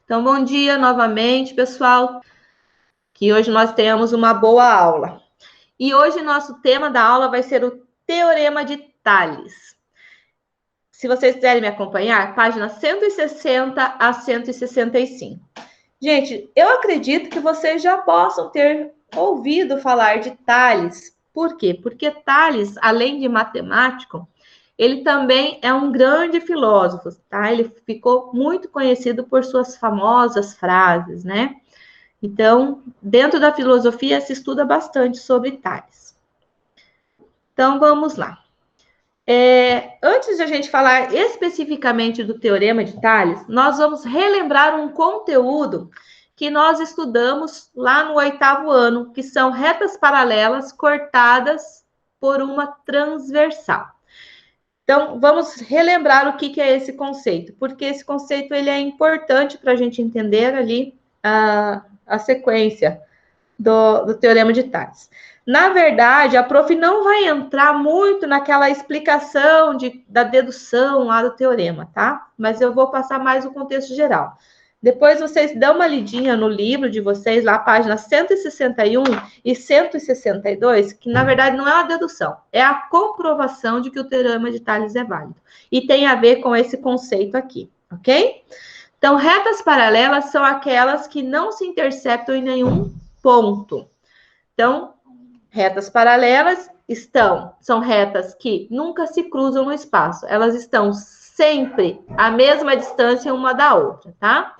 Então, bom dia novamente, pessoal, que hoje nós tenhamos uma boa aula. E hoje nosso tema da aula vai ser o Teorema de Tales. Se vocês quiserem me acompanhar, página 160 a 165. Gente, eu acredito que vocês já possam ter ouvido falar de Tales. Por quê? Porque Tales, além de matemático, ele também é um grande filósofo, tá? Ele ficou muito conhecido por suas famosas frases, né? Então, dentro da filosofia se estuda bastante sobre Tales. Então, vamos lá. Antes de a gente falar especificamente do Teorema de Tales, nós vamos relembrar um conteúdo que nós estudamos lá no 8º ano, que são retas paralelas cortadas por uma transversal. Então, vamos relembrar o que é esse conceito, porque esse conceito ele é importante para a gente entender ali a sequência do Teorema de Tales. Na verdade, a prof não vai entrar muito naquela explicação da dedução lá do teorema, tá? Mas eu vou passar mais o contexto geral. Depois vocês dão uma lidinha no livro de vocês, lá, páginas 161 e 162, que na verdade não é uma dedução, é a comprovação de que o Teorema de Tales é válido. E tem a ver com esse conceito aqui, ok? Então, retas paralelas são aquelas que não se interceptam em nenhum ponto. Então, retas paralelas são retas que nunca se cruzam no espaço. Elas estão sempre à mesma distância uma da outra, tá?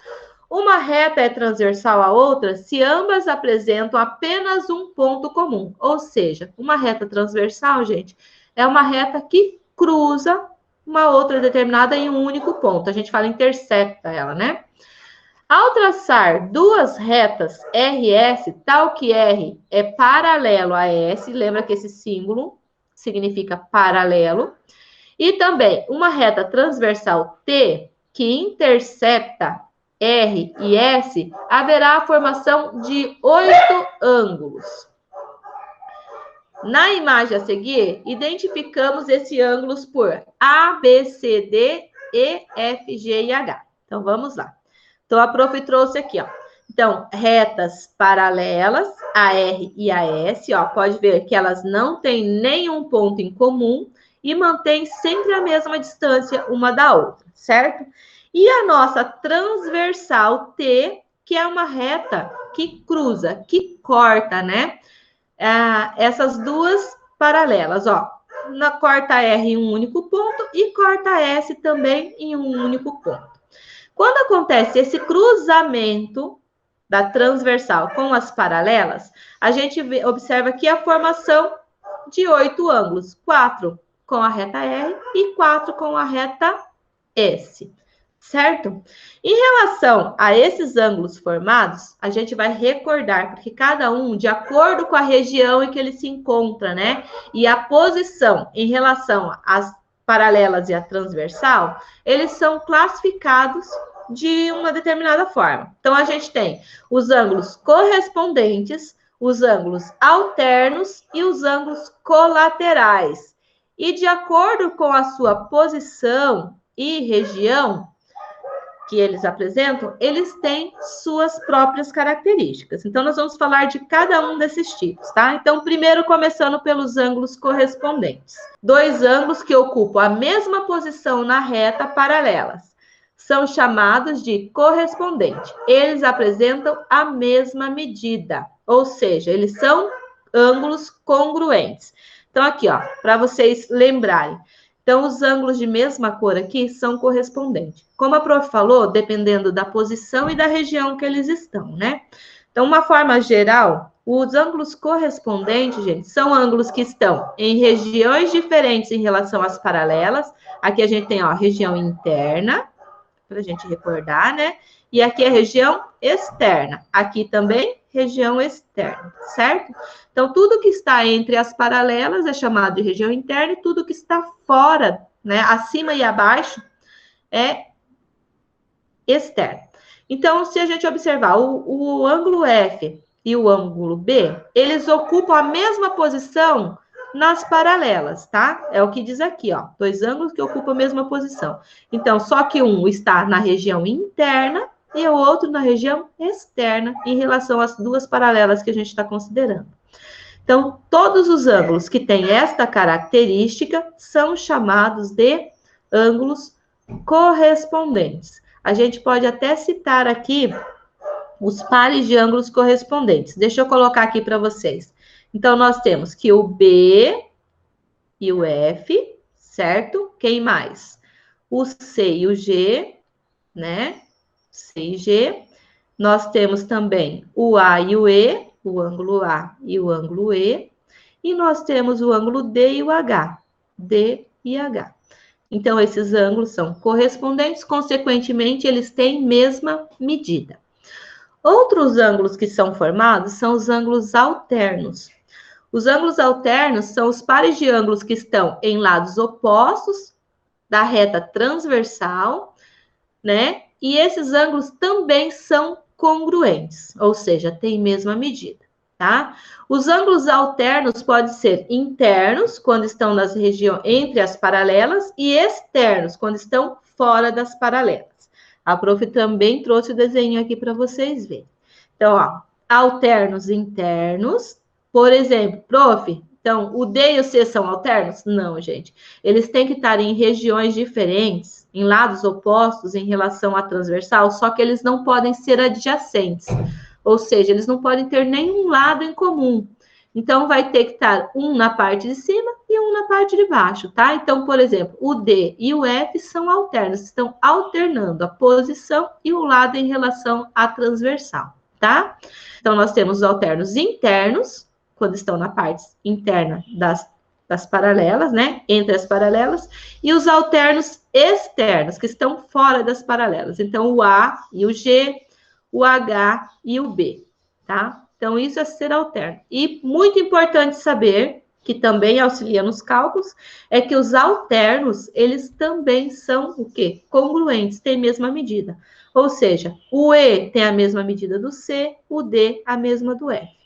Uma reta é transversal à outra se ambas apresentam apenas um ponto comum. Ou seja, uma reta transversal, gente, é uma reta que cruza uma outra determinada em um único ponto. A gente fala intercepta ela, né? Ao traçar duas retas RS, tal que R é paralelo a S, lembra que esse símbolo significa paralelo, e também uma reta transversal T, que intercepta R e S, haverá a formação de 8 ângulos. Na imagem a seguir, identificamos esses ângulos por A, B, C, D, E, F, G e H. Então, vamos lá. Então, a prof trouxe aqui, ó. Então, retas paralelas, a R e a S, ó. Pode ver que elas não têm nenhum ponto em comum e mantêm sempre a mesma distância uma da outra, certo? E a nossa transversal T, que é uma reta que cruza, que corta, né? Essas duas paralelas, ó. Corta R em um único ponto e corta S também em um único ponto. Quando acontece esse cruzamento da transversal com as paralelas, a gente observa aqui a formação de 8 ângulos, 4 com a reta R e 4 com a reta S, certo? Em relação a esses ângulos formados, a gente vai recordar, porque cada um, de acordo com a região em que ele se encontra, né? E a posição em relação às paralelas e a transversal, eles são classificados de uma determinada forma. Então, a gente tem os ângulos correspondentes, os ângulos alternos e os ângulos colaterais. E de acordo com a sua posição e região que eles apresentam, eles têm suas próprias características. Então, nós vamos falar de cada um desses tipos, tá? Então, primeiro, começando pelos ângulos correspondentes. 2 ângulos que ocupam a mesma posição na reta paralelas. São chamados de correspondente. Eles apresentam a mesma medida, ou seja, eles são ângulos congruentes. Então, aqui, ó, para vocês lembrarem. Então, os ângulos de mesma cor aqui são correspondentes. Como a prof falou, dependendo da posição e da região que eles estão, né? Então, uma forma geral, os ângulos correspondentes, gente, são ângulos que estão em regiões diferentes em relação às paralelas. Aqui a gente tem, ó, a região interna, para a gente recordar, né? E aqui a região externa. Aqui também, região externa, certo? Então, tudo que está entre as paralelas é chamado de região interna e tudo que está fora, né, acima e abaixo, é externo. Então, se a gente observar o ângulo F e o ângulo B, eles ocupam a mesma posição nas paralelas, tá? É o que diz aqui, ó. 2 ângulos que ocupam a mesma posição. Então, só que um está na região interna e o outro na região externa, em relação às duas paralelas que a gente está considerando. Então, todos os ângulos que têm esta característica são chamados de ângulos correspondentes. A gente pode até citar aqui os pares de ângulos correspondentes. Deixa eu colocar aqui para vocês. Então, nós temos que o B e o F, certo? Quem mais? O C e o G, né? C e G. Nós temos também o A e o E, o ângulo A e o ângulo E. E nós temos o ângulo D e o H, D e H. Então, esses ângulos são correspondentes, consequentemente, eles têm mesma medida. Outros ângulos que são formados são os ângulos alternos. Os ângulos alternos são os pares de ângulos que estão em lados opostos da reta transversal, né? E esses ângulos também são congruentes, ou seja, têm mesma medida, tá? Os ângulos alternos podem ser internos, quando estão nas regiões entre as paralelas, e externos, quando estão fora das paralelas. A prof também trouxe o desenho aqui para vocês verem. Então, ó, alternos internos, por exemplo, prof, então, o D e o C são alternos? Não, gente. Eles têm que estar em regiões diferentes, em lados opostos em relação à transversal, só que eles não podem ser adjacentes. Ou seja, eles não podem ter nenhum lado em comum. Então, vai ter que estar um na parte de cima e um na parte de baixo, tá? Então, por exemplo, o D e o F são alternos, estão alternando a posição e o lado em relação à transversal, tá? Então, nós temos os alternos internos, quando estão na parte interna das paralelas, né? Entre as paralelas, e os alternos externos, que estão fora das paralelas. Então, o A e o G, o H e o B, tá? Então, isso é ser alterno. E muito importante saber, que também auxilia nos cálculos, é que os alternos, eles também são o quê? Congruentes, têm a mesma medida. Ou seja, o E tem a mesma medida do C, o D a mesma do F.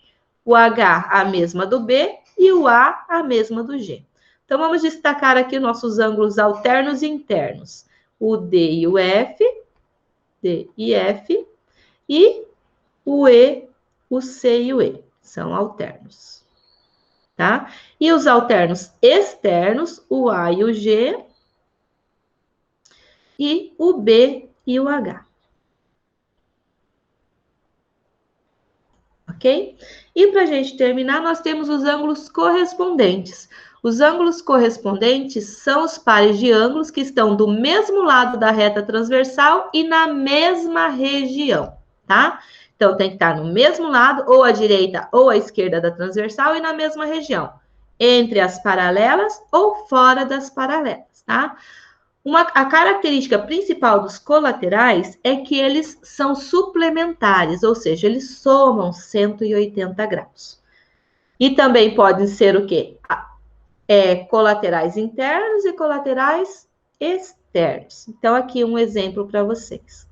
O H a mesma do B e o A a mesma do G. Então, vamos destacar aqui nossos ângulos alternos e internos. O D e o F, D e F, e o E, o C e o E, são alternos, tá? E os alternos externos, o A e o G, e o B e o H. Ok? E para a gente terminar, nós temos os ângulos correspondentes. Os ângulos correspondentes são os pares de ângulos que estão do mesmo lado da reta transversal e na mesma região, tá? Então, tem que estar no mesmo lado, ou à direita ou à esquerda da transversal e na mesma região, entre as paralelas ou fora das paralelas, tá? A característica principal dos colaterais é que eles são suplementares, ou seja, eles somam 180 graus. E também podem ser o quê? Colaterais internos e colaterais externos. Então, aqui um exemplo para vocês.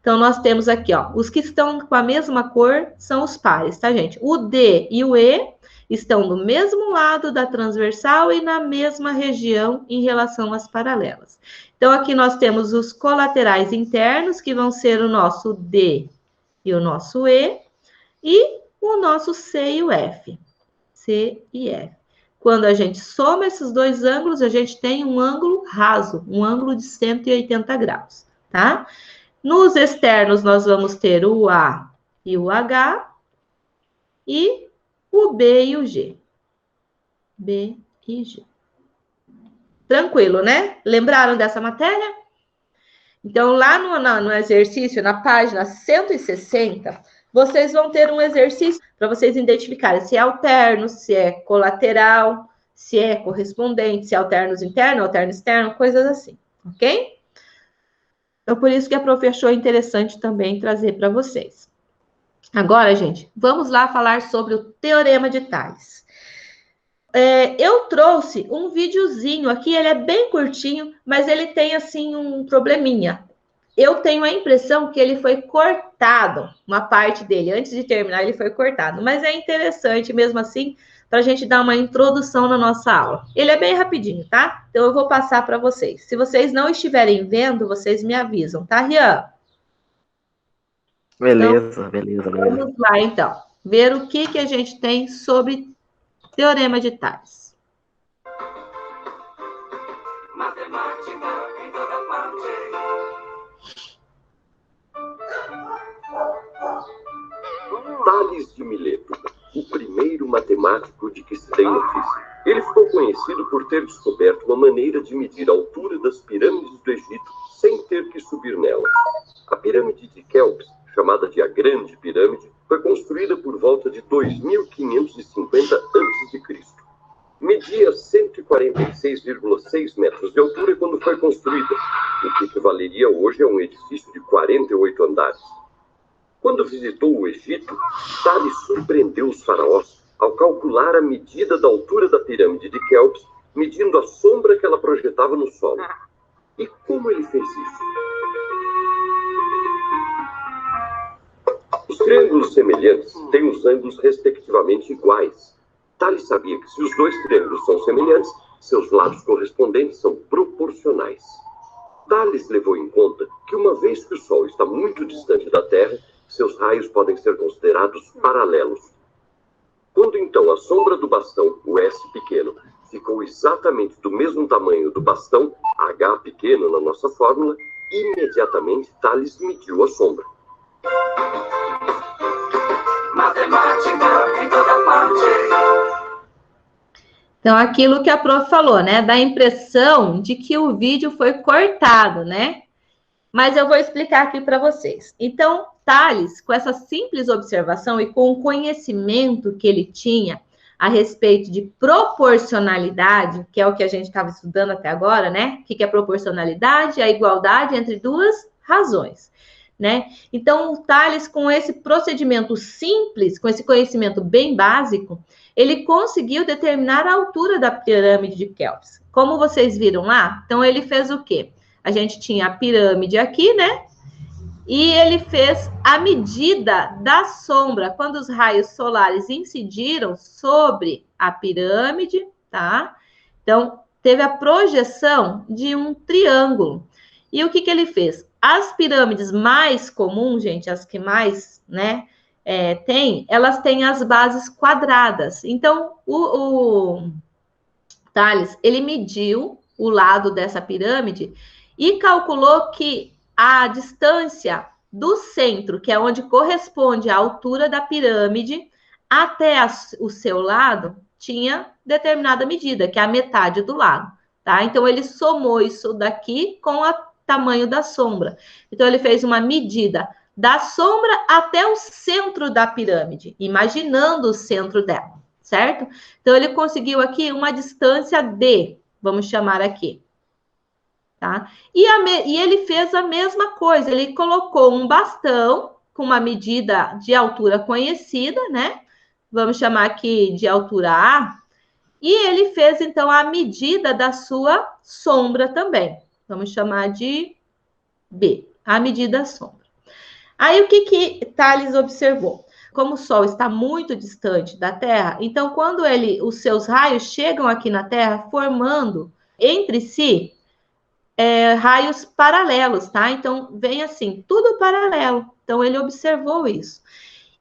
Então, nós temos aqui, ó, os que estão com a mesma cor são os pares, tá, gente? O D e o E estão do mesmo lado da transversal e na mesma região em relação às paralelas. Então, aqui nós temos os colaterais internos, que vão ser o nosso D e o nosso E, e o nosso C e o F. C e F. Quando a gente soma esses dois ângulos, a gente tem um ângulo raso, um ângulo de 180 graus, tá? Nos externos, nós vamos ter o A e o H, e o B e o G. B e G. Tranquilo, né? Lembraram dessa matéria? Então, lá no exercício, na página 160, vocês vão ter um exercício para vocês identificarem se é alterno, se é colateral, se é correspondente, se é alternos interno, alterno externo, coisas assim, ok? Então, por isso que a prof achou interessante também trazer para vocês. Agora, gente, vamos lá falar sobre o Teorema de Tales. Eu trouxe um videozinho aqui, ele é bem curtinho, mas ele tem, assim, um probleminha. Eu tenho a impressão que ele foi cortado, uma parte dele, antes de terminar ele foi cortado, mas é interessante mesmo assim, para a gente dar uma introdução na nossa aula. Ele é bem rapidinho, tá? Então eu vou passar para vocês. Se vocês não estiverem vendo, vocês me avisam, tá, Rian? Beleza, beleza, beleza. Vamos lá, então, ver o que a gente tem sobre Teorema de Tales. Matemática em toda parte. Tales de Mileto, o primeiro matemático de que se tem notícia. Ele ficou conhecido por ter descoberto uma maneira de medir a altura das pirâmides do Egito sem ter que subir nelas. A pirâmide de Quéops, chamada de a Grande Pirâmide, foi construída por volta de 2550 a.C. Media 146,6 metros de altura quando foi construída, o que equivaleria hoje a um edifício de 48 andares. Quando visitou o Egito, Tales surpreendeu os faraós ao calcular a medida da altura da pirâmide de Quéops, medindo a sombra que ela projetava no solo. E como ele fez isso? Os triângulos semelhantes têm os ângulos respectivamente iguais. Tales sabia que se os dois triângulos são semelhantes, seus lados correspondentes são proporcionais. Tales levou em conta que uma vez que o Sol está muito distante da Terra, seus raios podem ser considerados paralelos. Quando então a sombra do bastão, o S pequeno, ficou exatamente do mesmo tamanho do bastão, H pequeno na nossa fórmula, imediatamente Tales mediu a sombra. Matemática em toda parte. Então, aquilo que a prof falou, né? Dá a impressão de que o vídeo foi cortado, né? Mas eu vou explicar aqui para vocês. Então, Tales, com essa simples observação e com o conhecimento que ele tinha a respeito de proporcionalidade, que é o que a gente estava estudando até agora, né? O que é proporcionalidade? A igualdade entre duas razões, né? Então, o Tales, com esse procedimento simples, com esse conhecimento bem básico, ele conseguiu determinar a altura da pirâmide de Quéops. Como vocês viram lá, então ele fez o quê? A gente tinha a pirâmide aqui, né? E ele fez a medida da sombra, quando os raios solares incidiram sobre a pirâmide, tá? Então, teve a projeção de um triângulo. E o que ele fez? As pirâmides mais comuns, gente, as que mais, né, elas têm as bases quadradas. Então, o Tales, ele mediu o lado dessa pirâmide e calculou que a distância do centro, que é onde corresponde a altura da pirâmide, até o seu lado, tinha determinada medida, que é a metade do lado, tá? Então, ele somou isso daqui com o tamanho da sombra. Então, ele fez uma medida da sombra até o centro da pirâmide, imaginando o centro dela, certo? Então, ele conseguiu aqui uma distância D, vamos chamar aqui. Tá? E ele fez a mesma coisa, ele colocou um bastão com uma medida de altura conhecida, né? Vamos chamar aqui de altura A, e ele fez, então, a medida da sua sombra também. Vamos chamar de B, a medida da sombra. Aí, o que Tales observou? Como o Sol está muito distante da Terra, então, quando os seus raios chegam aqui na Terra, formando entre si raios paralelos, tá? Então, vem assim, tudo paralelo. Então, ele observou isso.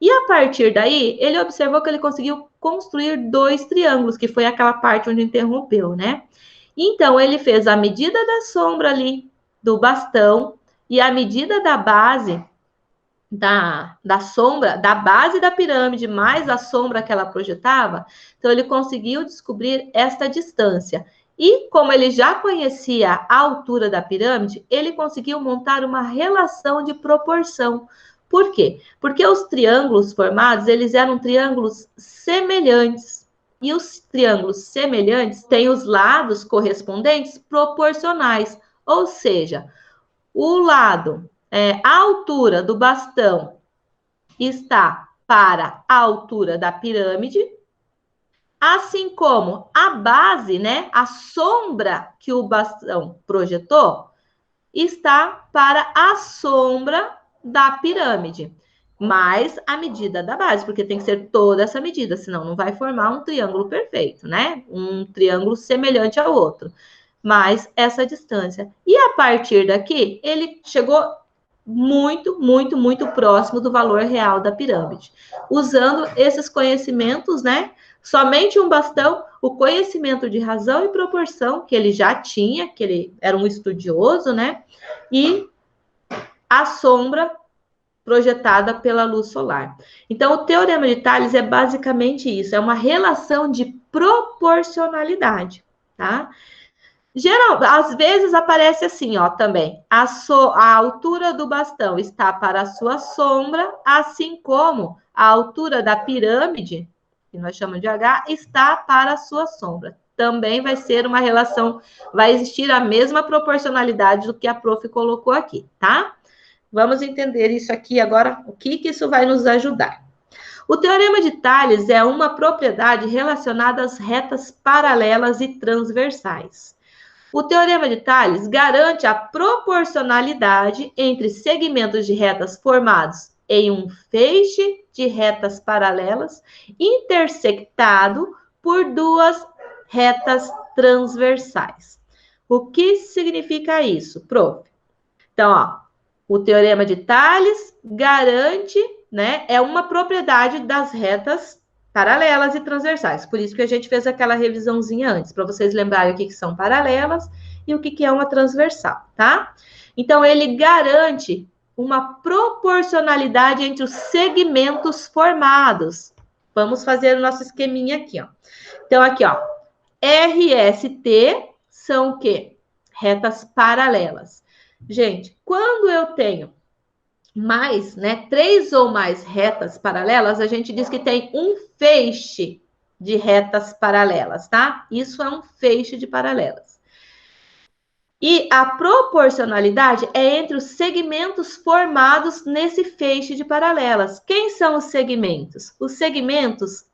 E a partir daí, ele observou que ele conseguiu construir dois triângulos, que foi aquela parte onde interrompeu, né? Então, ele fez a medida da sombra ali, do bastão, e a medida da base, da sombra, da base da pirâmide, mais a sombra que ela projetava. Então, ele conseguiu descobrir esta distância. E como ele já conhecia a altura da pirâmide, ele conseguiu montar uma relação de proporção. Por quê? Porque os triângulos formados, eles eram triângulos semelhantes. E os triângulos semelhantes têm os lados correspondentes proporcionais. Ou seja, o lado, a altura do bastão está para a altura da pirâmide, assim como a base, né, a sombra que o bastão projetou, está para a sombra da pirâmide, mais a medida da base, porque tem que ser toda essa medida, senão não vai formar um triângulo perfeito, né? Um triângulo semelhante ao outro, mais essa distância. E a partir daqui, ele chegou muito, muito, muito próximo do valor real da pirâmide. Usando esses conhecimentos, né? Somente um bastão, o conhecimento de razão e proporção, que ele já tinha, que ele era um estudioso, né? E a sombra projetada pela luz solar. Então, o Teorema de Tales é basicamente isso, é uma relação de proporcionalidade, tá? Às vezes aparece assim, ó, também. A altura do bastão está para a sua sombra, assim como a altura da pirâmide, que nós chamamos de H, está para a sua sombra. Também vai ser uma relação, vai existir a mesma proporcionalidade do que a prof colocou aqui, tá? Vamos entender isso aqui agora, o que isso vai nos ajudar. O Teorema de Tales é uma propriedade relacionada às retas paralelas e transversais. O Teorema de Tales garante a proporcionalidade entre segmentos de retas formados em um feixe de retas paralelas intersectado por duas retas transversais. O que significa isso, prof? Então, ó, o Teorema de Tales garante, né, é uma propriedade das retas paralelas e transversais. Por isso que a gente fez aquela revisãozinha antes, para vocês lembrarem o que são paralelas e o que é uma transversal, tá? Então, ele garante uma proporcionalidade entre os segmentos formados. Vamos fazer o nosso esqueminha aqui, ó. Então, aqui, ó, RST são o quê? Retas paralelas. Gente, quando eu tenho mais, né, 3 ou mais retas paralelas, a gente diz que tem um feixe de retas paralelas, tá? Isso é um feixe de paralelas. E a proporcionalidade é entre os segmentos formados nesse feixe de paralelas. Quem são os segmentos? Os segmentos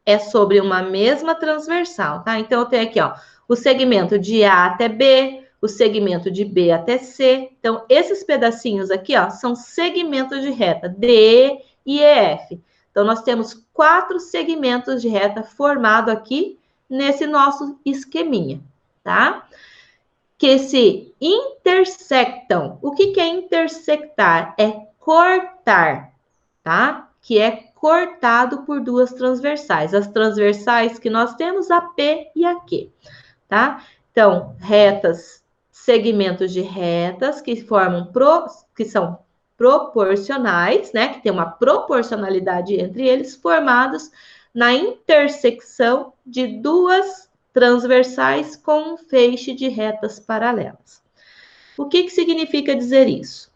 é sobre uma mesma transversal, tá? Então, eu tenho aqui, ó, o segmento de A até B, o segmento de B até C. Então, esses pedacinhos aqui, ó, são segmentos de reta, D, E e F. Então, nós temos 4 segmentos de reta formado aqui nesse nosso esqueminha, tá? Que se intersectam. O que é intersectar? É cortar, tá? Que é cortado por duas transversais. As transversais que nós temos, a P e a Q, tá? Então, retas, segmentos de retas que formam, que são proporcionais, né? Que tem uma proporcionalidade entre eles, formados na intersecção de duas transversais com um feixe de retas paralelas. O que significa dizer isso?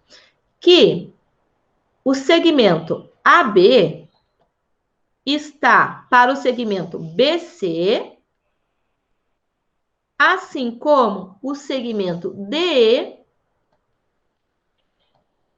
Que o segmento AB está para o segmento BC, assim como o segmento DE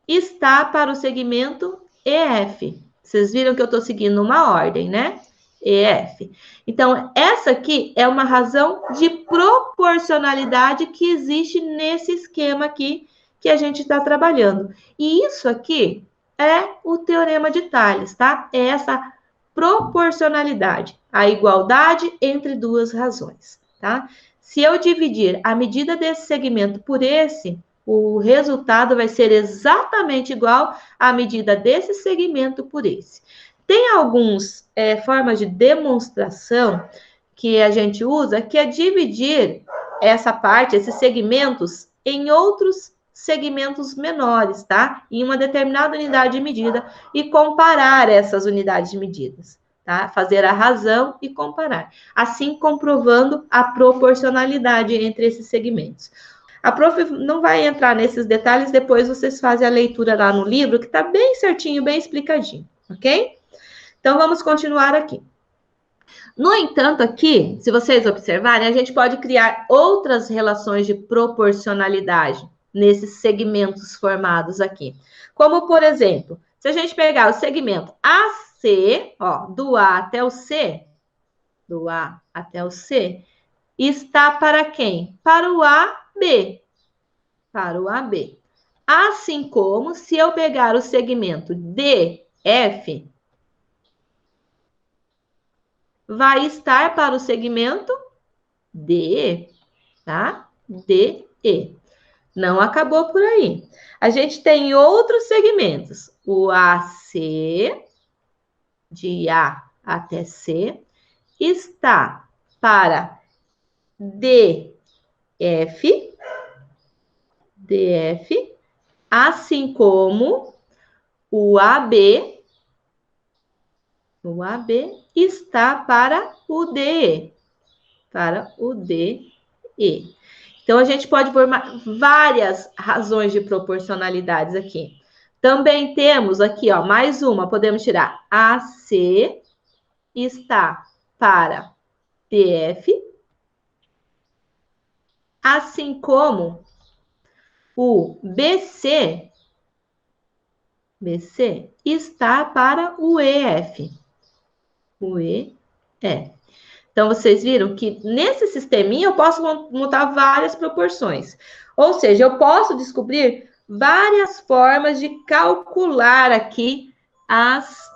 está para o segmento EF. Vocês viram que eu estou seguindo uma ordem, né? EF. Então, essa aqui é uma razão de proporcionalidade que existe nesse esquema aqui que a gente está trabalhando. E isso aqui é o Teorema de Tales, tá? É essa proporcionalidade, a igualdade entre duas razões, tá? Se eu dividir a medida desse segmento por esse, o resultado vai ser exatamente igual à medida desse segmento por esse. Tem algumas formas de demonstração que a gente usa, que é dividir essa parte, esses segmentos, em outros segmentos menores, tá? Em uma determinada unidade de medida e comparar essas unidades de medidas, tá? Fazer a razão e comparar. Assim, comprovando a proporcionalidade entre esses segmentos. A prof não vai entrar nesses detalhes, depois vocês fazem a leitura lá no livro, que está bem certinho, bem explicadinho, ok? Então, vamos continuar aqui. No entanto, aqui, se vocês observarem, a gente pode criar outras relações de proporcionalidade nesses segmentos formados aqui. Como, por exemplo, se a gente pegar o segmento AC, ó, do A até o C, do A até o C, está para quem? Para o AB. Para o AB. Assim como, se eu pegar o segmento DF, vai estar para o segmento DE, tá? DE. Não acabou por aí. A gente tem outros segmentos. O AC, de A até C, está para DF, assim como o AB está para o DE, Então, a gente pode formar várias razões de proporcionalidades aqui. Também temos aqui, ó, mais uma, podemos tirar AC está para DF, assim como o BC está para o EF. Então, vocês viram que nesse sisteminha eu posso montar várias proporções. Ou seja, eu posso descobrir várias formas de calcular aqui as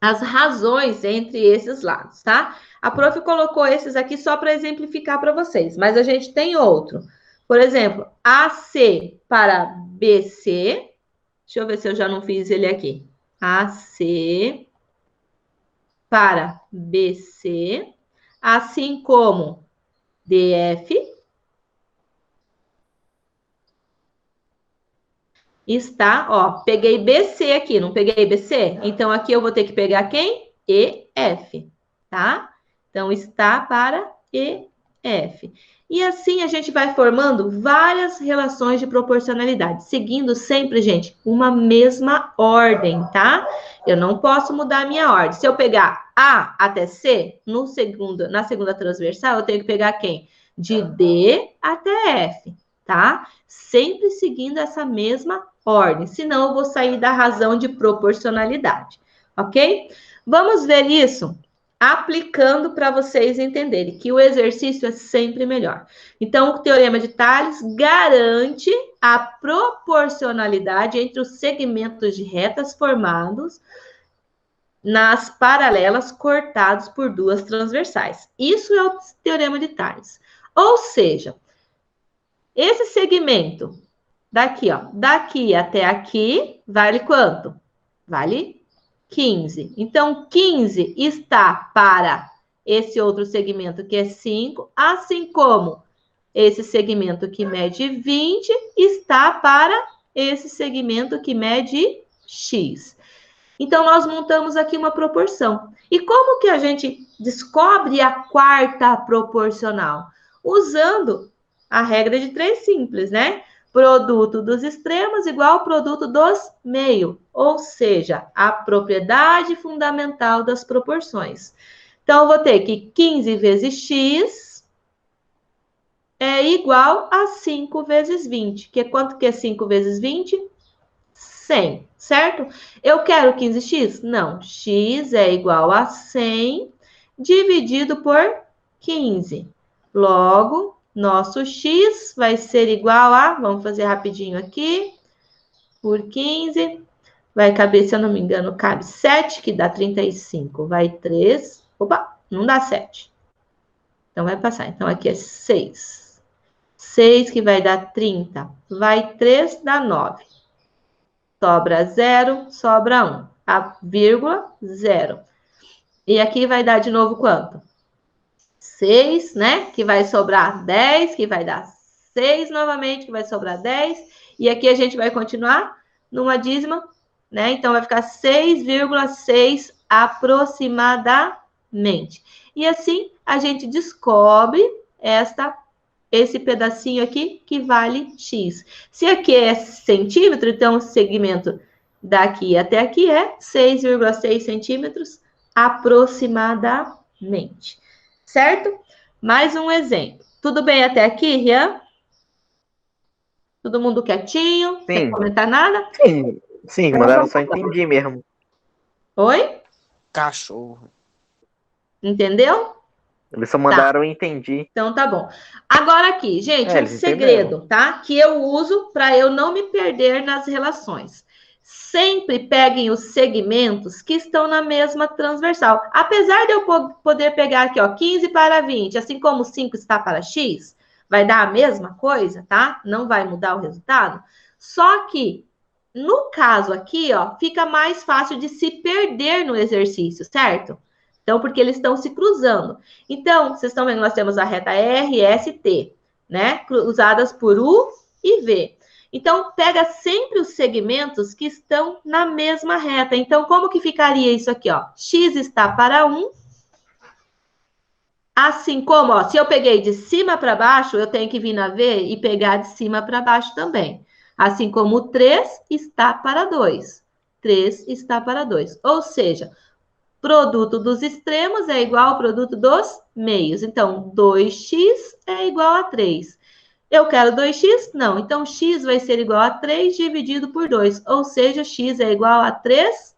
razões entre esses lados, tá? A prof colocou esses aqui só para exemplificar para vocês, mas a gente tem outro. Por exemplo, AC para BC. Deixa eu ver se eu já não fiz ele aqui. AC para BC, assim como DF está, ó, peguei BC aqui, não peguei BC? Então, aqui eu vou ter que pegar quem? EF, tá? Então, está para EF. E assim a gente vai formando várias relações de proporcionalidade, seguindo sempre, gente, uma mesma ordem, tá? Eu não posso mudar a minha ordem. Se eu pegar A até C, na segunda transversal, eu tenho que pegar quem? De D até F, tá? Sempre seguindo essa mesma ordem, senão eu vou sair da razão de proporcionalidade, ok? Vamos ver isso aplicando para vocês entenderem que o exercício é sempre melhor. Então, o Teorema de Tales garante a proporcionalidade entre os segmentos de retas formados nas paralelas cortados por duas transversais. Isso é o Teorema de Tales. Ou seja, esse segmento daqui, ó, daqui até aqui, vale quanto? Vale 15. Então, 15 está para esse outro segmento que é 5, assim como esse segmento que mede 20 está para esse segmento que mede x. Então, nós montamos aqui uma proporção. E como que a gente descobre a quarta proporcional? Usando a regra de 3 simples, né? Produto dos extremos igual ao produto dos meios, ou seja, a propriedade fundamental das proporções. Então, eu vou ter que 15 vezes x é igual a 5 vezes 20. Que é quanto que é 5 vezes 20? 100, certo? Eu quero 15x? Não. X é igual a 100 dividido por 15. Logo, nosso x vai ser igual a, vamos fazer rapidinho aqui, por 15, vai caber, se eu não me engano, cabe 7, que dá 35, vai 3, opa, não dá 7. Então, vai passar. Então, aqui é 6. 6 que vai dar 30, vai 3, dá 9. Sobra 0, sobra 1. A vírgula, 0. E aqui vai dar de novo quanto? 6, né? Que vai sobrar 10, que vai dar 6 novamente, que vai sobrar 10. E aqui a gente vai continuar numa dízima, né? Então, vai ficar 6,6 aproximadamente. E assim, a gente descobre esse pedacinho aqui que vale x. Se aqui é centímetro, então o segmento daqui até aqui é 6,6 centímetros aproximadamente. Certo? Mais um exemplo. Tudo bem até aqui, Rian? Todo mundo quietinho? Sim. Sem comentar nada? Sim, mandaram só entendi mesmo. Oi? Cachorro. Entendeu? Eles só mandaram entendi. Então, tá bom. Agora aqui, gente, um eles segredo, entenderam. tá? Que eu uso para eu não me perder nas relações. Sempre peguem os segmentos que estão na mesma transversal. Apesar de eu poder pegar aqui, ó, 15 para 20, assim como 5 está para x, vai dar a mesma coisa, tá? Não vai mudar o resultado. Só que, no caso aqui, ó, fica mais fácil de se perder no exercício, certo? Então, porque eles estão se cruzando. Então, vocês estão vendo, nós temos a reta R, S, T, né? Cruzadas por U e V. Então, pega sempre os segmentos que estão na mesma reta. Então, como que ficaria isso aqui, ó? X está para 1. Assim como, ó, se eu peguei de cima para baixo, eu tenho que vir na V e pegar de cima para baixo também. Assim como o 3 está para 2. 3 está para 2. Ou seja, produto dos extremos é igual ao produto dos meios. Então, 2x é igual a 3. Eu quero 2x? Não. Então, x vai ser igual a 3 dividido por 2. Ou seja, x é igual a 3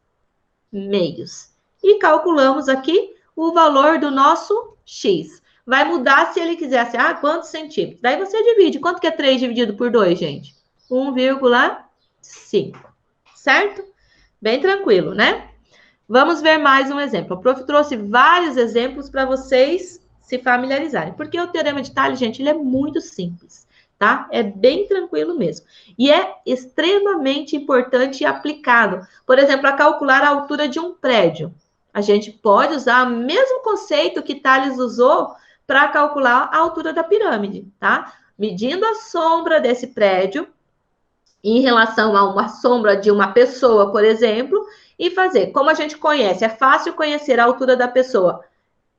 meios. E calculamos aqui o valor do nosso x. Vai mudar se ele quiser assim, quantos centímetros? Daí você divide. Quanto que é 3 dividido por 2, gente? 1,5. Certo? Bem tranquilo, né? Vamos ver mais um exemplo. O prof trouxe vários exemplos para vocês se familiarizarem. Porque o teorema de Tales, gente, ele é muito simples, tá? É bem tranquilo mesmo. E é extremamente importante e aplicado. Por exemplo, para calcular a altura de um prédio. A gente pode usar o mesmo conceito que Tales usou para calcular a altura da pirâmide, tá? Medindo a sombra desse prédio em relação a uma sombra de uma pessoa, por exemplo, e fazer. Como a gente conhece, é fácil conhecer a altura da pessoa.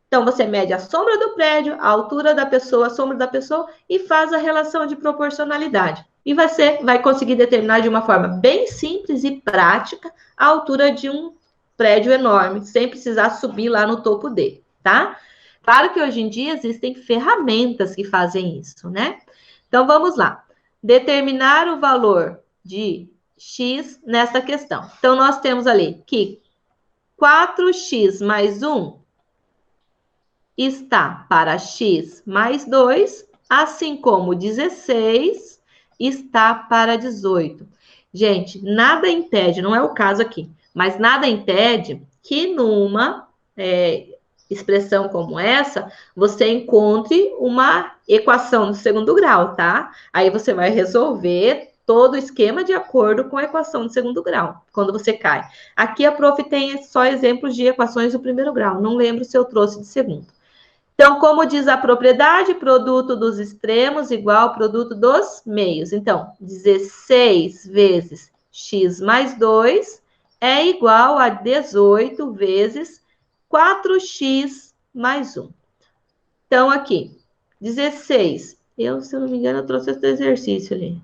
Então, você mede a sombra do prédio, a altura da pessoa, a sombra da pessoa, e faz a relação de proporcionalidade. E você vai conseguir determinar de uma forma bem simples e prática a altura de um prédio enorme, sem precisar subir lá no topo dele, tá? Claro que hoje em dia existem ferramentas que fazem isso, né? Então, vamos lá. Determinar o valor de x nessa questão. Então, nós temos ali que 4x mais 1 está para x mais 2, assim como 16 está para 18. Gente, nada impede, não é o caso aqui, mas nada impede que numa expressão como essa, você encontre uma equação do segundo grau, tá? Aí você vai resolver todo o esquema de acordo com a equação de segundo grau, quando você cai. Aqui a prof tem só exemplos de equações do primeiro grau, não lembro se eu trouxe de segundo. Então, como diz a propriedade, produto dos extremos igual ao produto dos meios. Então, 16 vezes x mais 2 é igual a 18 vezes 4x mais 1. Então, aqui, 16. Se eu não me engano, eu trouxe esse exercício ali.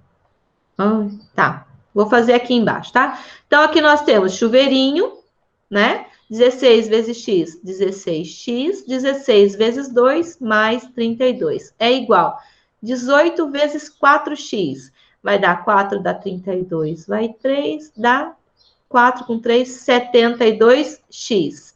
Tá, vou fazer aqui embaixo, tá? Então, aqui nós temos chuveirinho, né? 16 vezes x, 16x, 16 vezes 2, mais 32. É igual 18 vezes 4x. Vai dar 4, dá 32. Vai 3, dá 4 com 3, 72x.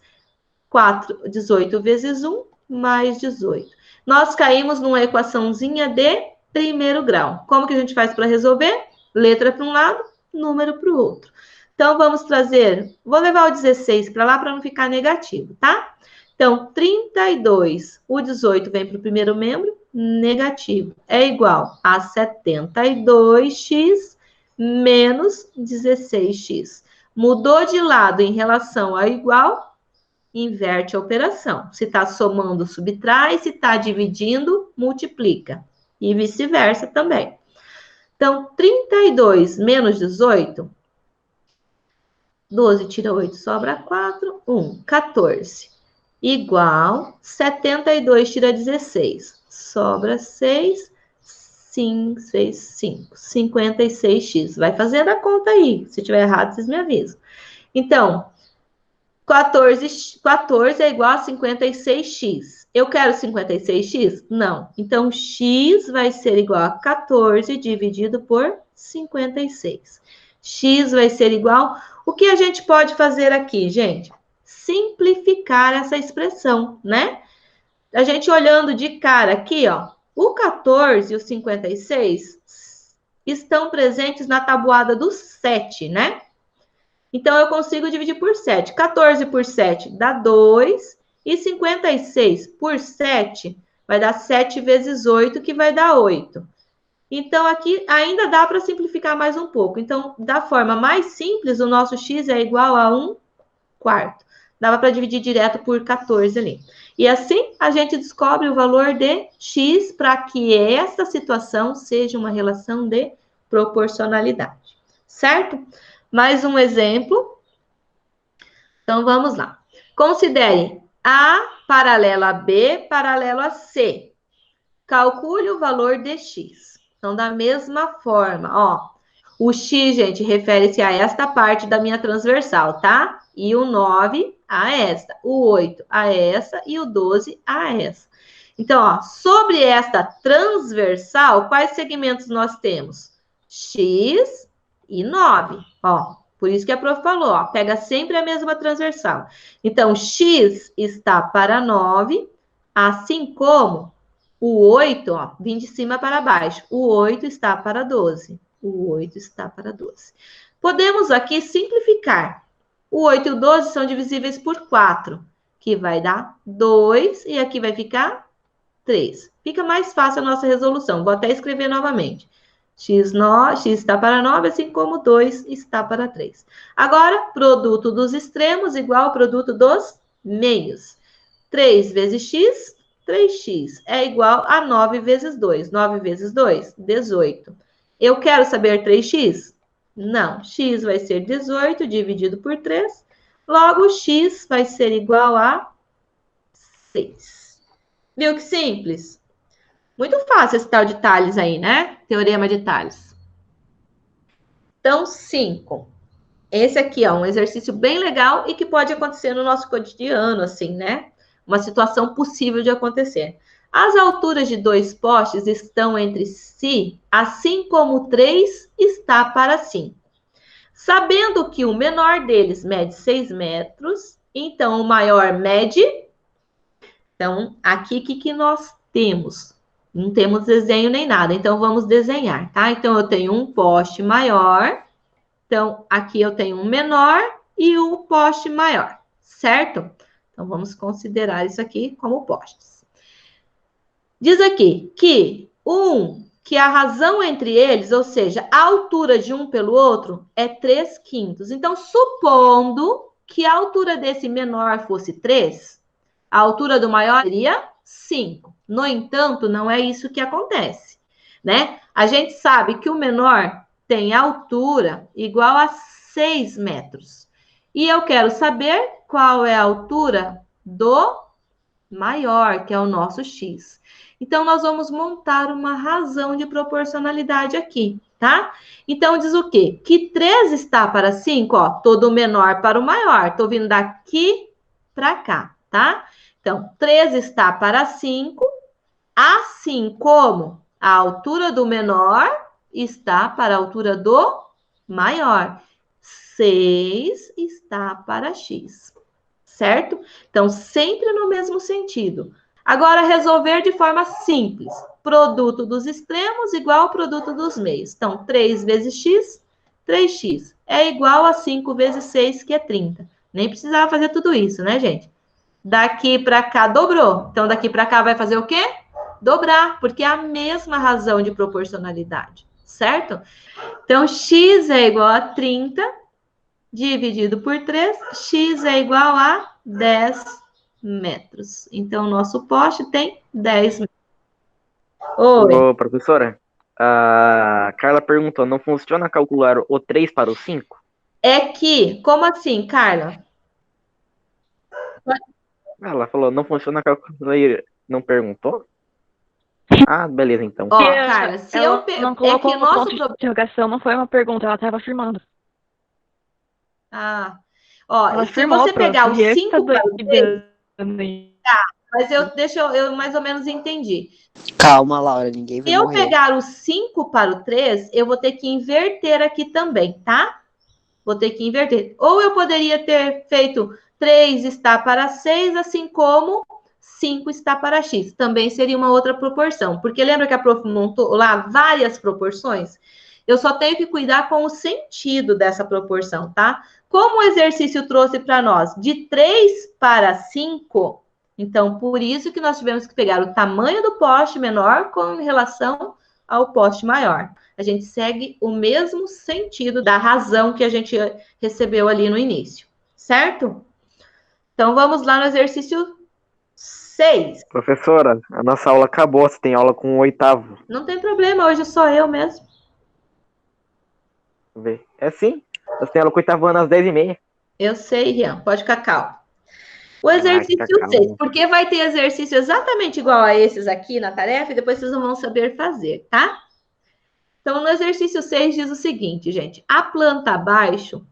18 vezes 1, mais 18. Nós caímos numa equaçãozinha de primeiro grau. Como que a gente faz para resolver? Letra para um lado, número para o outro. Então, vamos trazer... Vou levar o 16 para lá para não ficar negativo, tá? Então, 32, o 18 vem para o primeiro membro, negativo. É igual a 72x menos 16x. Mudou de lado em relação a igual, inverte a operação. Se está somando, subtrai. Se está dividindo, multiplica. E vice-versa também. Então, 32 menos 18... 12 tira 8, sobra 4, 1, 14. Igual 72 tira 16, sobra 6, 5, 6, 5, 56x. Vai fazendo a conta aí. Se tiver errado, vocês me avisam. Então, 14 é igual a 56x. Eu quero 56x? Não. Então, x vai ser igual a 14 dividido por 56. X vai ser igual... O que a gente pode fazer aqui, gente? Simplificar essa expressão, né? A gente olhando de cara aqui, ó, o 14 e o 56 estão presentes na tabuada do 7, né? Então, eu consigo dividir por 7. 14 por 7 dá 2 e 56 por 7 vai dar 7 vezes 8, que vai dar 8. Então, aqui ainda dá para simplificar mais um pouco. Então, da forma mais simples, o nosso x é igual a 1/4. Dava para dividir direto por 14 ali. E assim, a gente descobre o valor de x para que essa situação seja uma relação de proporcionalidade. Certo? Mais um exemplo. Então, vamos lá. Considere A paralelo a B paralelo a C. Calcule o valor de x. Então, da mesma forma, ó. O x, gente, refere-se a esta parte da minha transversal, tá? E o 9 a esta. O 8 a essa e o 12 a essa. Então, ó, sobre esta transversal, quais segmentos nós temos? X e 9, ó. Por isso que a prof falou, ó, pega sempre a mesma transversal. Então, x está para 9, assim como o 8, ó, vim de cima para baixo. O 8 está para 12. O 8 está para 12. Podemos aqui simplificar. O 8 e o 12 são divisíveis por 4, que vai dar 2, e aqui vai ficar 3. Fica mais fácil a nossa resolução. Vou até escrever novamente. X está para 9, assim como 2 está para 3. Agora, produto dos extremos igual ao produto dos meios. 3 vezes x, 3x é igual a 9 vezes 2. 9 vezes 2, 18. Eu quero saber 3x? Não. X vai ser 18 dividido por 3. Logo, x vai ser igual a 6. Viu que simples? Muito fácil esse tal de Tales aí, né? Teorema de Tales. Então, 5. Esse aqui é um exercício bem legal e que pode acontecer no nosso cotidiano, assim, né? Uma situação possível de acontecer. As alturas de 2 postes estão entre si, assim como 3 está para 5. Sabendo que o menor deles mede 6 metros, então o maior mede... Então, aqui, o que nós temos? Não temos desenho nem nada, então vamos desenhar, tá? Então, eu tenho um poste maior, então, aqui eu tenho um menor e um poste maior, certo? Então, vamos considerar isso aqui como postes. Diz aqui que a razão entre eles, ou seja, a altura de um pelo outro, é 3/5. Então, supondo que a altura desse menor fosse 3, a altura do maior seria 5. No entanto, não é isso que acontece, né? A gente sabe que o menor tem altura igual a 6 metros. E eu quero saber qual é a altura do maior, que é o nosso x. Então, nós vamos montar uma razão de proporcionalidade aqui, tá? Então, diz o quê? Que 3 está para 5, ó, todo menor para o maior. Tô vindo daqui para cá, tá? Então, 3 está para 5, assim como a altura do menor está para a altura do maior. 6 está para x, certo? Então, sempre no mesmo sentido. Agora, resolver de forma simples. Produto dos extremos igual ao produto dos meios. Então, 3 vezes x, 3x. É igual a 5 vezes 6, que é 30. Nem precisava fazer tudo isso, né, gente? Daqui para cá, dobrou. Então, daqui para cá vai fazer o quê? Dobrar, porque é a mesma razão de proporcionalidade, certo? Então, x é igual a 30, dividido por 3, x é igual a 10 metros. Então, o nosso poste tem 10 metros. Oi. Ô, professora, a Carla perguntou, não funciona calcular o 3 para o 5? É que, como assim, Carla? Ela falou, não funciona calcular, não perguntou? Ah, beleza, então. Ó, Carla, se ela eu... não colocou é que o nosso ponto de interrogação, não foi uma pergunta, ela estava afirmando. Ah, ó, Ela se afirmou, você pegar o prof, e 5 para o 3, mas eu mais ou menos entendi. Calma, Laura, ninguém vai Se eu morrer. pegar o 5 para o 3, eu vou ter que inverter aqui também, tá? Vou ter que inverter. Ou eu poderia ter feito 3 está para 6, assim como 5 está para x. Também seria uma outra proporção. Porque lembra que a prof montou lá várias proporções? Eu só tenho que cuidar com o sentido dessa proporção, tá? Como o exercício trouxe para nós de 3 para 5, Então, por isso que nós tivemos que pegar o tamanho do poste menor com relação ao poste maior. A gente segue o mesmo sentido da razão que a gente recebeu ali no início, certo? Então, vamos lá no exercício 6. Professora, a nossa aula acabou. Você tem aula com o 8º. Não tem problema, hoje sou eu mesmo. Vê. É sim. Você tem aula com o 8º ano às 10h30. Eu sei, Rian, pode ficar calmo. O exercício calma. 6, porque vai ter exercício exatamente igual a esses aqui na tarefa e depois vocês não vão saber fazer, tá? Então, no exercício 6 diz o seguinte, gente. A planta abaixo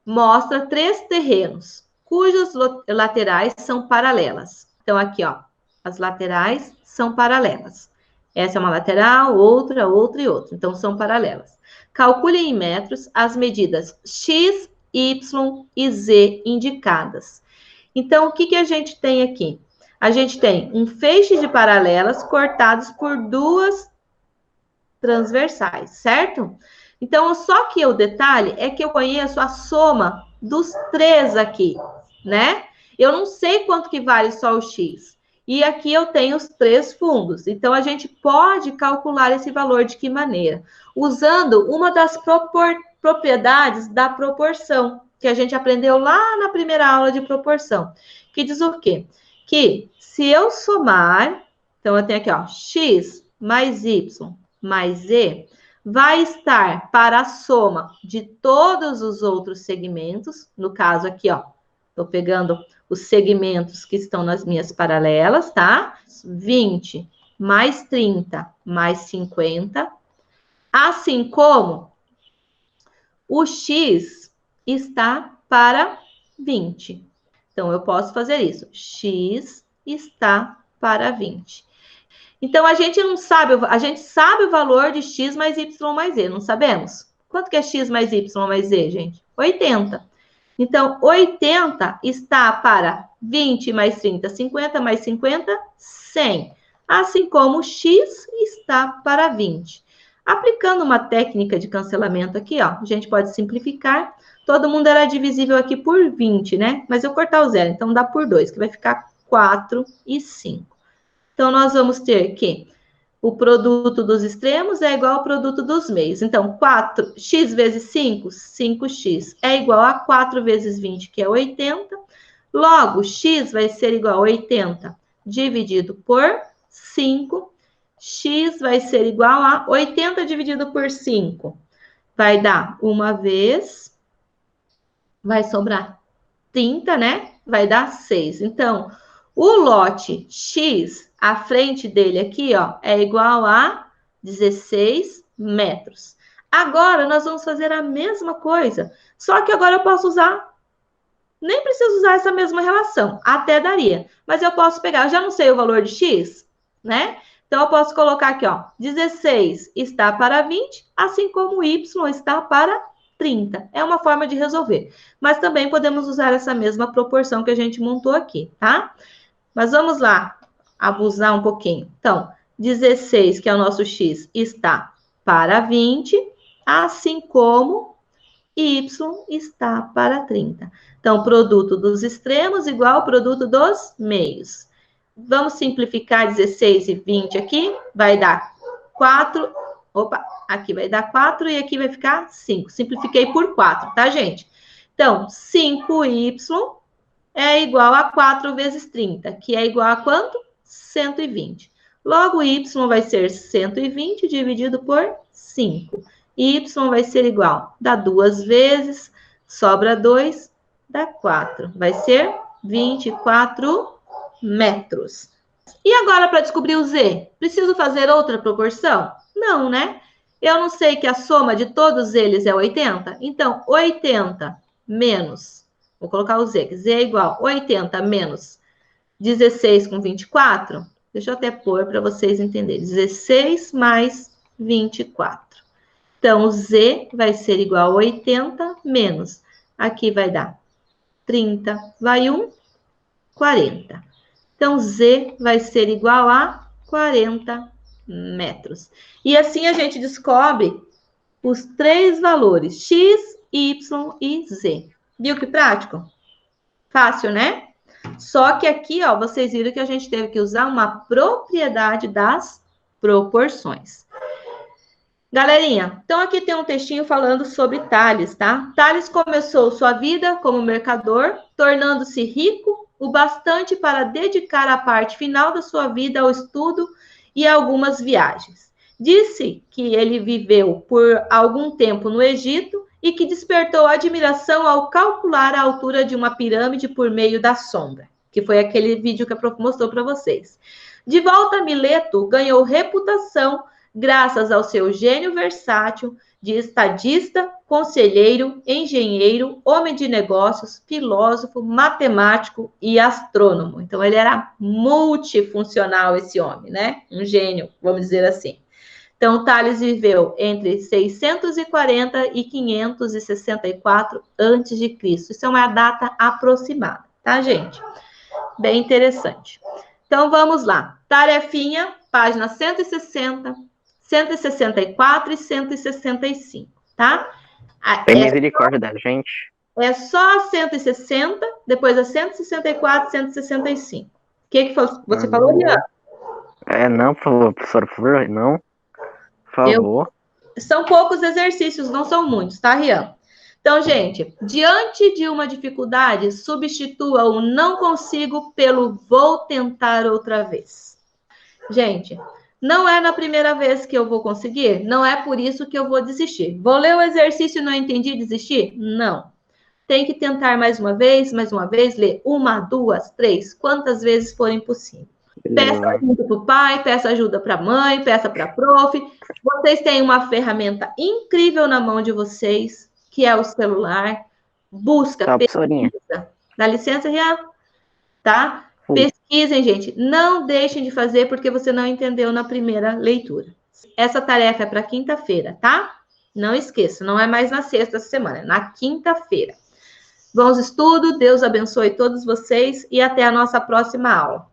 mostra 3 terrenos, cujas laterais são paralelas. Então, aqui, ó, as laterais são paralelas. Essa é uma lateral, outra e outra. Então, são paralelas. Calcule em metros as medidas X, Y e Z indicadas. Então, o que a gente tem aqui? A gente tem um feixe de paralelas cortados por 2 transversais, certo? Então, só que o detalhe é que eu conheço a soma dos 3 aqui, né? Eu não sei quanto que vale só o X. E aqui eu tenho os 3 fundos. Então, a gente pode calcular esse valor de que maneira? Usando uma das propriedades da proporção, que a gente aprendeu lá na primeira aula de proporção. Que diz o quê? Que se eu somar, então eu tenho aqui, ó, X mais Y mais Z, vai estar para a soma de todos os outros segmentos, no caso aqui, ó, estou pegando os segmentos que estão nas minhas paralelas, tá? 20 mais 30 mais 50, assim como o X está para 20. Então, eu posso fazer isso. X está para 20. Então, a gente não sabe, a gente sabe o valor de X mais Y mais Z, não sabemos? Quanto que é X mais Y mais Z, gente? 80. Então, 80 está para 20 mais 30, 50 mais 50, 100. Assim como X está para 20. Aplicando uma técnica de cancelamento aqui, ó, a gente pode simplificar. Todo mundo era divisível aqui por 20, né? Mas eu cortar o zero, então dá por 2, que vai ficar 4 e 5. Então, nós vamos ter que o produto dos extremos é igual ao produto dos meios. Então, 4x vezes 5, 5x, é igual a 4 vezes 20, que é 80. Logo, x vai ser igual a 80 dividido por 5. X vai ser igual a 80 dividido por 5. Vai dar uma vez, vai sobrar 30, né? Vai dar 6. Então, o lote X, a frente dele aqui, ó, é igual a 16 metros. Agora, nós vamos fazer a mesma coisa, só que agora eu posso usar, nem preciso usar essa mesma relação, até daria, mas eu posso pegar, eu já não sei o valor de X, né? Então, eu posso colocar aqui, ó, 16 está para 20, assim como Y está para 30. É uma forma de resolver. Mas também podemos usar essa mesma proporção que a gente montou aqui, tá? Mas vamos lá, abusar um pouquinho. Então, 16, que é o nosso X, está para 20, assim como Y está para 30. Então, produto dos extremos igual ao produto dos meios. Vamos simplificar 16 e 20 aqui, vai dar 4, opa, aqui vai dar 4 e aqui vai ficar 5. Simplifiquei por 4, tá, gente? Então, 5y é igual a 4 vezes 30, que é igual a quanto? 120. Logo, y vai ser 120 dividido por 5. Y vai ser igual, dá 2 vezes, sobra 2, dá 4. Vai ser 24 metros. E agora, para descobrir o Z, preciso fazer outra proporção? Não, né? Eu não sei que a soma de todos eles é 80? Então, 80 menos, vou colocar o Z, que Z é igual a 80 menos 16 com 24. Deixa eu até pôr para vocês entenderem. 16 mais 24. Então, o Z vai ser igual a 80 menos, aqui vai dar 30, vai 1, 40. Então, Z vai ser igual a 40 metros. E assim a gente descobre os 3 valores, X, Y e Z. Viu que prático? Fácil, né? Só que aqui, ó, vocês viram que a gente teve que usar uma propriedade das proporções. Galerinha, então aqui tem um textinho falando sobre Tales, tá? Tales começou sua vida como mercador, tornando-se rico o bastante para dedicar a parte final da sua vida ao estudo e a algumas viagens. Disse que ele viveu por algum tempo no Egito e que despertou admiração ao calcular a altura de uma pirâmide por meio da sombra, que foi aquele vídeo que a prof mostrou para vocês. De volta a Mileto, ganhou reputação graças ao seu gênio versátil de estadista, conselheiro, engenheiro, homem de negócios, filósofo, matemático e astrônomo. Então, ele era multifuncional, esse homem, né? Um gênio, vamos dizer assim. Então, Tales viveu entre 640 e 564 a.C. Isso é uma data aproximada, tá, gente? Bem interessante. Então, vamos lá. Tarefinha, página 160, 164 e 165, tá? Tem misericórdia da gente. É só a 160, depois a 164, 165. O que você falou, Rian? Não, por favor, professor, por favor, não. Por favor. São poucos exercícios, não são muitos, tá, Rian? Então, gente, diante de uma dificuldade, substitua o não consigo pelo vou tentar outra vez. Gente, não é na primeira vez que eu vou conseguir, não é por isso que eu vou desistir. Vou ler o exercício e não entendi, desistir? Não. Tem que tentar mais uma vez, ler 1, 2, 3, quantas vezes forem possível. Peça ajuda para o pai, peça ajuda para a mãe, peça para a prof. Vocês têm uma ferramenta incrível na mão de vocês, que é o celular. Busca, pesquisa. Dá licença, Rian? Tá? Pesquisem, gente. Não deixem de fazer porque você não entendeu na primeira leitura. Essa tarefa é para quinta-feira, tá? Não esqueça, não é mais na sexta semana, é na quinta-feira. Bons estudos, Deus abençoe todos vocês e até a nossa próxima aula.